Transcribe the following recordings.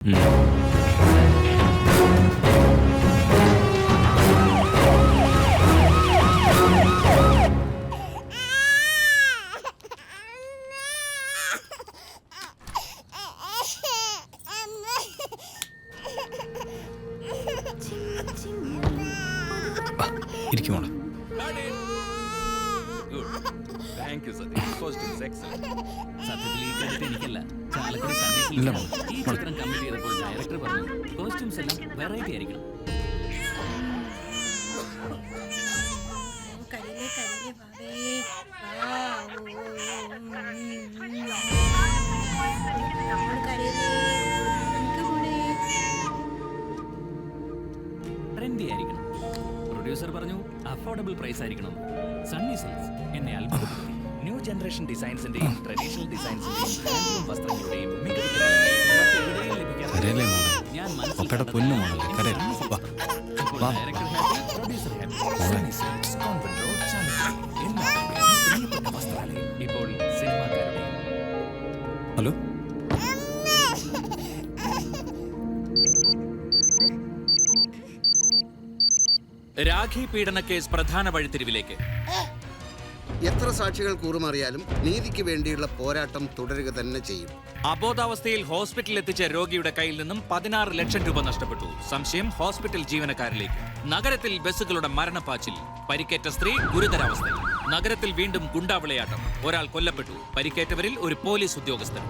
ഇരിക്കുമോളെ. സത്യത്തിൽ ഈ ക്രെഡിറ്റ് എനിക്കല്ല, ചാലക്കുടി സൺഡേസിൽ ഈ ചിത്രം കമ്മിറ്റ് ചെയ്തപ്പോൾ ഡയറക്ടർ പറഞ്ഞു കോസ്റ്റ്യൂംസ് എല്ലാം വെറൈറ്റി ആയിരിക്കണം. ട്രെൻഡി ആയിരിക്കണം. പ്രൊഡ്യൂസർ പറഞ്ഞു അഫോർഡബിൾ പ്രൈസ് ആയിരിക്കണം. സണ്ണി സിൽക്സ് എന്നെ അത്ഭുതപ്പെടുത്തി. ന്യൂ ജനറേഷൻ ഡിസൈൻസിന്റെയും ട്രഡീഷണൽ ഡിസൈൻസിന്റെയും ഹാൻഡ്ലൂം വസ്ത്രങ്ങളുടെയും മികച്ച ഞാൻ ഇപ്പോൾ സിനിമാക്കാരുടെ. ഹലോ, രാഖി പീഡന കേസ് പ്രധാന വഴിത്തിരിവിലേക്ക്. എത്ര സാക്ഷികൾ കൂറുമാറിയാലും നീതിക്ക് വേണ്ടിയുള്ള പോരാട്ടം തുടരുക തന്നെ ചെയ്യും. അബോധാവസ്ഥയിൽ ഹോസ്പിറ്റലിൽ എത്തിച്ച രോഗിയുടെ കയ്യിൽ നിന്നും 16 ലക്ഷം രൂപ നഷ്ടപ്പെട്ടു. സംശയം ഹോസ്പിറ്റൽ ജീവനക്കാരിലേക്ക്. നഗരത്തിൽ ബസ്സുകളുടെ മരണപ്പാച്ചിൽ. പരിക്കേറ്റ സ്ത്രീ ഗുരുതരാവസ്ഥയിൽ. നഗരത്തിൽ വീണ്ടും ഗുണ്ടാവിളയാട്ടം. ഒരാൾ കൊല്ലപ്പെട്ടു. പരിക്കേറ്റവരിൽ ഒരു പോലീസ് ഉദ്യോഗസ്ഥൻ.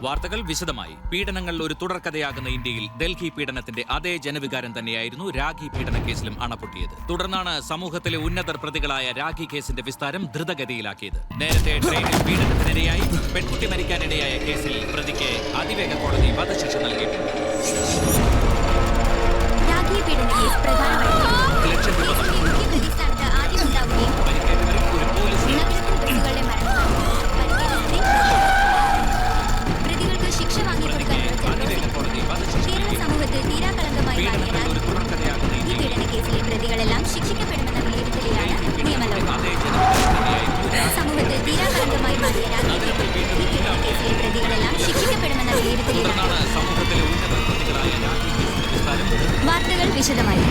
വാർത്തകൾ വിശദമായി. പീഡനങ്ങൾ ഒരു തുടർക്കഥയാകുന്ന ഇന്ത്യയിൽ ഡൽഹി പീഡനത്തിന്റെ അതേ ജനവികാരം തന്നെയായിരുന്നു രാഖി പീഡന കേസിലും അണപൊട്ടിയത്. തുടർന്നാണ് സമൂഹത്തിലെ ഉന്നതർ പ്രതികളായ രാഖി കേസിന്റെ വിസ്താരം ദ്രുതഗതിയിലാക്കിയത്. നേരത്തെ ട്രെയിനിൽ പീഡനത്തിനിരയായി പെൺകുട്ടി മരിക്കാനിടയായ കേസിൽ പ്രതിക്ക് അതിവേഗ കോടതി വധശിക്ഷ നൽകിയിട്ടുണ്ട്. പ്രതികളെല്ലാം ശിക്ഷിക്കപ്പെടുമെന്ന വിലയിരുത്തലിലാണ് നിയമലോകം. സമൂഹത്തിൽ തീരാകളങ്കമായി മാറിയ കേസിലെ പ്രതികളെല്ലാം ശിക്ഷിക്കപ്പെടുമെന്ന വിലയിരുത്തലിലാണ്. വാർത്തകൾ വിശദമായി.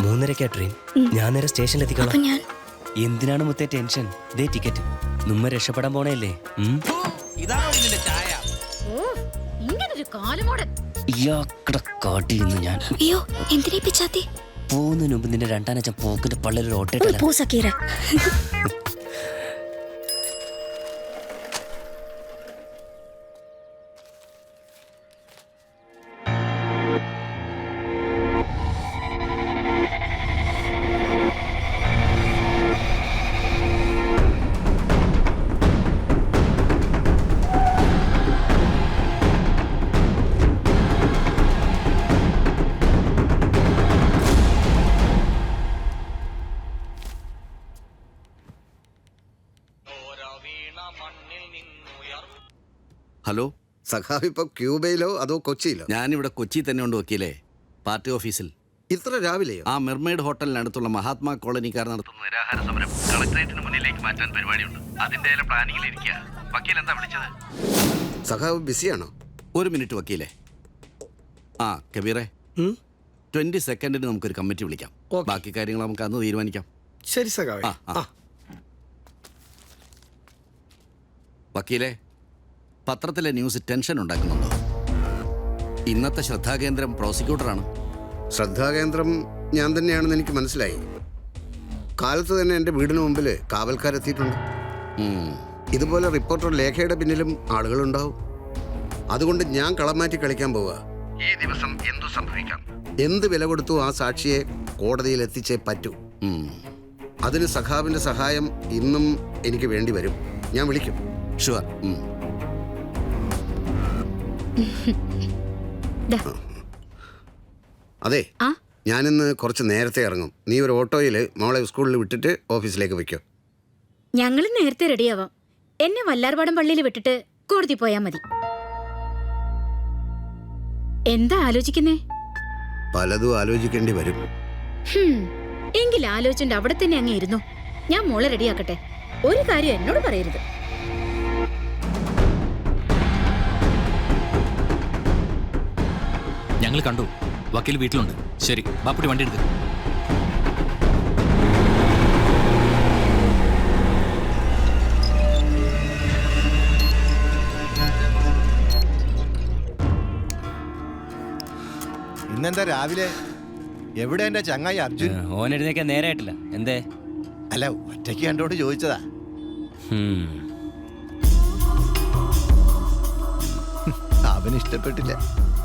മൂന്നരക്കാ ട്രെയിൻ. ഞാൻ നേരെ സ്റ്റേഷനിലെത്തിക്കണം. എന്തിനാണ് മുത്തേ ടെൻഷൻ? ദേ ടിക്കറ്റ്. നമ്മ രക്ഷപ്പെടാൻ പോണേല്ലേ? കാട്ടിരുന്നു ഞാൻ. അയ്യോ, എന്തിനാ പിച്ചാത്തി? പോകുന്നതിന് മുമ്പ് നിന്റെ രണ്ടാനച്ച പോക്കിന്റെ പള്ളൊരു ഓട്ടേട്ടല്ല. ഹലോ സഖാവ്, ഇപ്പൊ ക്യൂബയിലോ അതോ കൊച്ചിയിലോ? ഞാനിവിടെ കൊച്ചി തന്നെ ഉണ്ട് വക്കീലേ, പാർട്ടി ഓഫീസിൽ. ഇത്ര രാവിലെയോ? ആ മെർമെയ്ഡ് ഹോട്ടലിനടുത്തുള്ള മഹാത്മാ കോളനിക്കാർ നടത്തുന്ന നിരാഹാര സമരം കളക്ടറേറ്റിന് മുന്നിലേക്ക് മാറ്റാൻ പരിപാടിയുണ്ട്. അതിന്റെ പ്ലാനിങ്ങിലിരിക്കുക. വക്കീൽ എന്താ വിളിച്ചത്? സഖാവ് ബിസിയാണോ? ഒരു മിനിറ്റ് വക്കീലേ. ആ കബീറെ, 20 സെക്കൻഡിന് നമുക്കൊരു കമ്മിറ്റി വിളിക്കാം. ബാക്കി കാര്യങ്ങൾ നമുക്ക് അന്ന് തീരുമാനിക്കാം. ശരി സഖാവേ. വക്കീലേ, പത്രത്തിലെ ന്യൂസ് ടെൻഷൻ ഉണ്ടാക്കുന്നുണ്ടോ? ഇന്നത്തെ ശ്രദ്ധാകേന്ദ്രം പ്രോസിക്യൂട്ടറാണ്. ശ്രദ്ധാകേന്ദ്രം ഞാൻ തന്നെയാണെന്ന് എനിക്ക് മനസ്സിലായി. കാലത്ത് തന്നെ എൻ്റെ വീടിന് മുമ്പിൽ കാവൽക്കാരെത്തിയിട്ടുണ്ട്. ഇതുപോലെ റിപ്പോർട്ടർ ലേഖയുടെ പിന്നിലും ആളുകളുണ്ടാവും. അതുകൊണ്ട് ഞാൻ കളം മാറ്റി കളിക്കാൻ പോവുക. ഈ ദിവസം എന്തു സംഭവിക്കാം, എന്ത് വില കൊടുത്തു ആ സാക്ഷിയെ കോടതിയിൽ എത്തിച്ചേ പറ്റൂ. അതിന് സഖാവിൻ്റെ സഹായം ഇന്നും എനിക്ക് വേണ്ടി വരും. ഞാൻ വിളിക്കും. ഷുവർ. അതെ, ഞാനിന്ന് കുറച്ച് നേരത്തെ ഇറങ്ങും. നീ ഒരു ഓട്ടോയിൽ മോളെ സ്കൂളിൽ വിട്ടിട്ട് ഓഫീസിലേക്ക് വയ്ക്കോ. ഞങ്ങൾ നേരത്തെ റെഡിയാവാം. എന്നെ വല്ലാർപാടം പള്ളിയിൽ വിട്ടിട്ട് കോടതി പോയാൽ മതി. എന്താ ആലോചിക്കുന്നേ? പലതും ആലോചിക്കേണ്ടി വരും. എങ്കിൽ ആലോചിച്ചിട്ട് അവിടെ തന്നെ അങ്ങ് ഇരുന്നു. ഞാൻ മോളെ റെഡിയാക്കട്ടെ. ഒരു കാര്യം എന്നോട് പറയരുത്. ഞങ്ങൾ കണ്ടു, വക്കീൽ വീട്ടിലുണ്ട്. ശരി, ബാപ്പുട്ടി വണ്ടി എടുക്ക്. ഇന്നെന്താ രാവിലെ? എവിടെ എന്റെ ചങ്ങായി അർജുൻ? ഓൻ എഴുന്നേക്കാൻ നേരായിട്ടില്ല. എന്തേ? അല്ല, ഒറ്റയ്ക്ക് കണ്ടോട് ചോദിച്ചതാ. അവന് ഇഷ്ടപ്പെട്ടില്ല.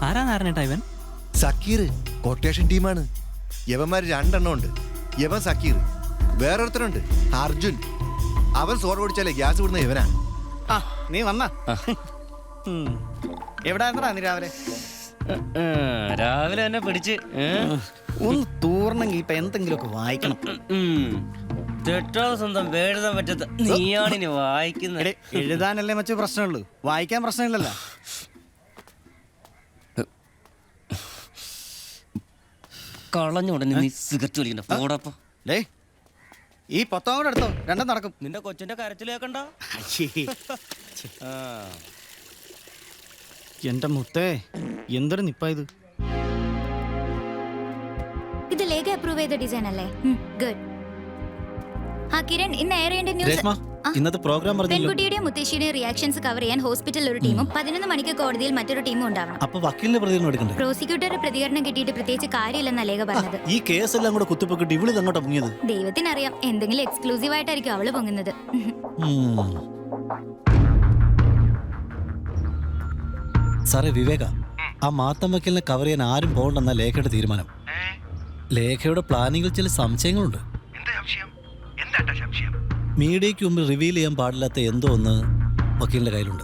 ആരാ നാരായണേട്ടാ ഇവൻ? സക്കീർ കൊട്ടേഷൻ ടീമാണ്. യവന്മാര് 2 എണ്ണം ഉണ്ട്. യവൻ സക്കീർ, വേറൊരുത്തനുണ്ട് അർജുൻ. അവൻ സോറ ഓടിച്ചാലേ ഗ്യാസ് വിടുന്ന ഇവനാ. നീ വന്നാ എവിടാ നീ രാവിലെ? രാവിലെ തന്നെ പിടിച്ച് ഒന്ന് തൂർന്നെങ്കിൽ ഇപ്പൊ എന്തെങ്കിലുമൊക്കെ വായിക്കണം. തെറ്റോ സ്വന്തം എഴുതാൻ പറ്റാത്ത നീയാണിനി വായിക്കുന്നത്. എഴുതാനല്ലേ മറ്റു പ്രശ്നമുള്ളൂ, വായിക്കാൻ പ്രശ്നമില്ലല്ലോ. കളഞ്ഞ ഉടനെ നീ സിഗരറ്റ് വലിക്കണ്ട. പോടപ്പം. ഡേ, ഈ പൊത്തം കൂടെ എടുത്തോ, രണ്ടും നടക്കും. നിന്റെ കൊച്ചിന്റെ കരച്ചിൽ കേൾക്കണ്ട. എന്റെ മുത്തേ, എന്തൊരു നിപ്പാ ഇത്. ഇത് ലേഖ അപ്രൂവ് ചെയ്ത ഡിസൈൻ അല്ലേ? ഗുഡ്. ആ കിരൺ, ഇന്ന് എയർ ഇന്ത്യ ന്യൂസ് ഇന്നത്തെ പ്രോഗ്രാം പെൺകുട്ടിയുടെയും മുത്തശ്ശിയുടെയും റിയാക്ഷൻസ് കവർ ചെയ്യാൻ ഹോസ്പിറ്റലിൽ ഒരു ടീമും 11 മണിക്ക് കോടതിയിൽ മറ്റൊരു ടീമും ഉണ്ടാവണം. അപ്പൊ വക്കീലിന്റെ പ്രതികരണം എടുക്കണ്ടേ? പ്രോസിക്യൂട്ടറുടെ പ്രതികരണം കിട്ടിയിട്ട് പ്രത്യേകിച്ച് കാര്യമില്ലെന്ന ലേഖ പറഞ്ഞത്. ഈ കേസെല്ലാം കൂടെ കുത്തിപ്പൊക്കിട്ട് ഇവള് അങ്ങോട്ട് പൊങ്ങിയത്. ദൈവത്തിനറിയാം, എന്തെങ്കിലും എക്സ്ക്ലൂസീവ് ആയിട്ടായിരിക്കും അവള് പൊങ്ങുന്നത്. സാറേ വിവേക, ആ മാത്തം വക്കീലിനെ കവർ ചെയ്യാൻ ആരും പോകണ്ടെന്ന ലേഖയുടെ തീരുമാനം. ലേഖയുടെ പ്ലാനിങ്ങിൽ ചില സംശയങ്ങളുണ്ട്. മീഡിയയ്ക്ക് മുമ്പിൽ റിവീൽ ചെയ്യാൻ പാടില്ലാത്ത എന്തോ ഒന്ന് വക്കീലിന്റെ കയ്യിലുണ്ട്.